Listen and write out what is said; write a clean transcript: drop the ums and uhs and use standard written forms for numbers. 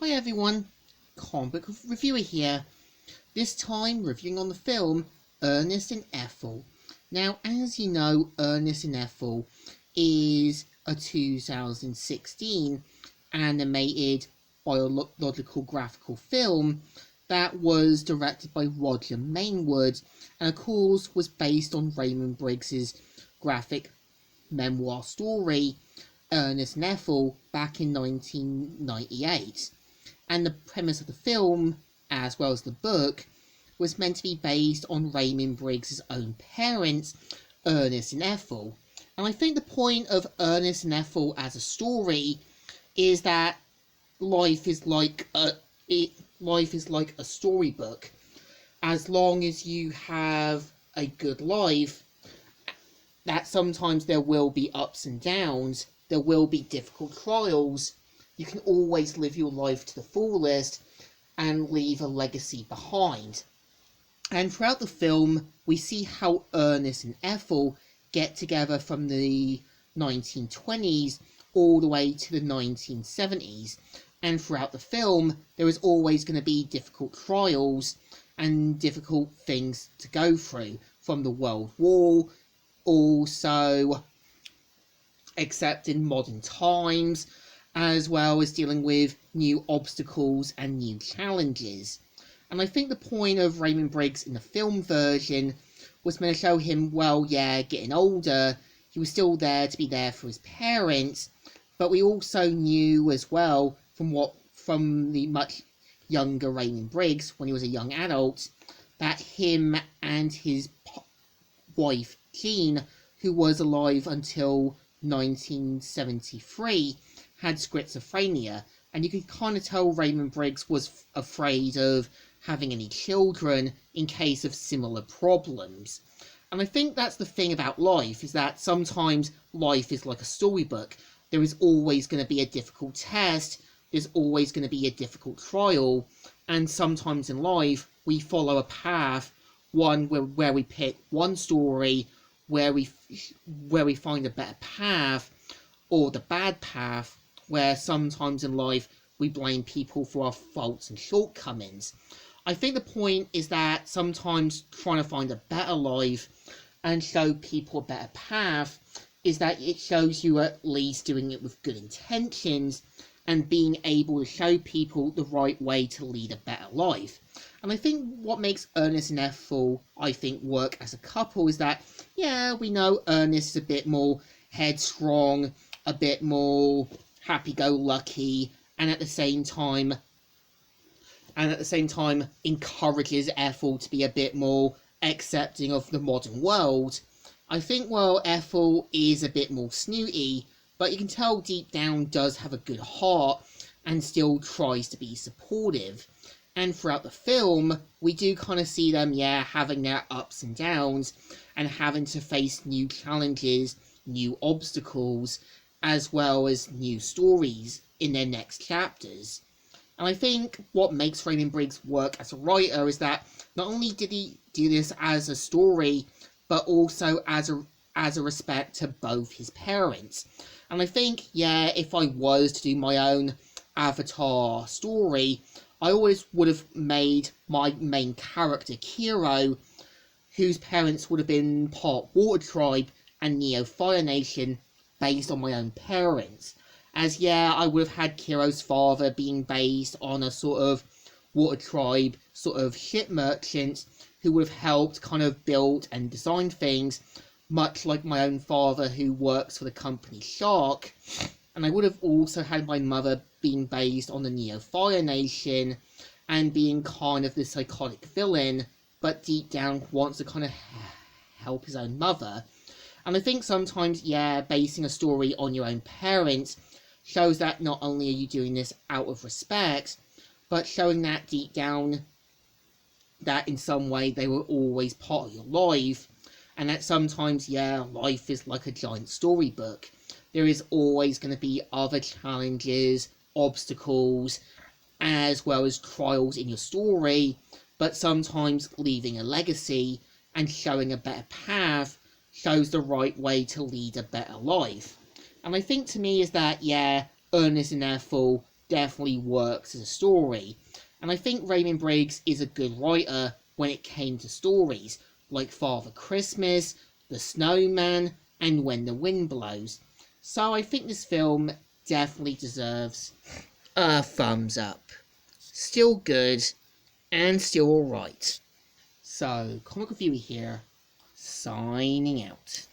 Hi everyone, comic book reviewer here. This time reviewing on the film Ernest and Ethel. Now, as you know, Ernest and Ethel is a 2016 animated biological graphical film that was directed by Roger Mainwood and of course was based on Raymond Briggs's graphic memoir story Ernest and Ethel back in 1998. And the premise of the film, as well as the book, was meant to be based on Raymond Briggs's own parents, Ernest and Ethel. And I think the point of Ernest and Ethel as a story is that life is like a storybook. As long as you have a good life, that sometimes there will be ups and downs, there will be difficult trials. You can always live your life to the fullest and leave a legacy behind. And throughout the film, we see how Ernest and Ethel get together from the 1920s all the way to the 1970s. And throughout the film, there is always going to be difficult trials and difficult things to go through, from the World War, also accepting modern times, as well as dealing with new obstacles and new challenges. And I think the point of Raymond Briggs in the film version was meant to show him, well, yeah, getting older, he was still there to be there for his parents, but we also knew as well from the much younger Raymond Briggs, when he was a young adult, that him and his wife, Jean, who was alive until 1973, had schizophrenia, and you could kind of tell Raymond Briggs was afraid of having any children in case of similar problems. And I think that's the thing about life, is that sometimes life is like a storybook. There is always going to be a difficult test, there's always going to be a difficult trial, and sometimes in life we follow a path, one where we pick one story, where we find a better path, or the bad path, where sometimes in life we blame people for our faults and shortcomings. I think the point is that sometimes trying to find a better life and show people a better path is that it shows you at least doing it with good intentions and being able to show people the right way to lead a better life. And I think what makes Ernest and Ethel, I think, work as a couple is that, yeah, we know Ernest is a bit more headstrong, a bit more happy-go-lucky, and at the same time encourages Ethel to be a bit more accepting of the modern world. I think, well, Ethel is a bit more snooty, but you can tell deep down does have a good heart and still tries to be supportive. And throughout the film, we do kind of see them, yeah, having their ups and downs and having to face new challenges, new obstacles, as well as new stories in their next chapters. And I think what makes Raymond Briggs work as a writer is that not only did he do this as a story, but also as a respect to both his parents. And I think, yeah, if I was to do my own Avatar story, I always would have made my main character, Kiro, whose parents would have been part Water Tribe and Neo Fire Nation, based on my own parents. As, yeah, I would have had Kiro's father being based on a sort of Water Tribe sort of ship merchant who would have helped kind of build and design things, much like my own father who works for the company Shark. And I would have also had my mother being based on the Neo Fire Nation and being kind of the psychotic villain, but deep down wants to kind of help his own mother. And I think sometimes, yeah, basing a story on your own parents shows that not only are you doing this out of respect, but showing that deep down that in some way they were always part of your life, and that sometimes, yeah, life is like a giant storybook. There is always going to be other challenges, obstacles, as well as trials in your story, but sometimes leaving a legacy and showing a better path shows the right way to lead a better life. And I think to me is that, yeah, Ernest and Ethel definitely works as a story. And I think Raymond Briggs is a good writer when it came to stories, like Father Christmas, The Snowman, and When the Wind Blows. So I think this film definitely deserves a thumbs up. Still good, and still alright. So, Comic Reviewer here, signing out.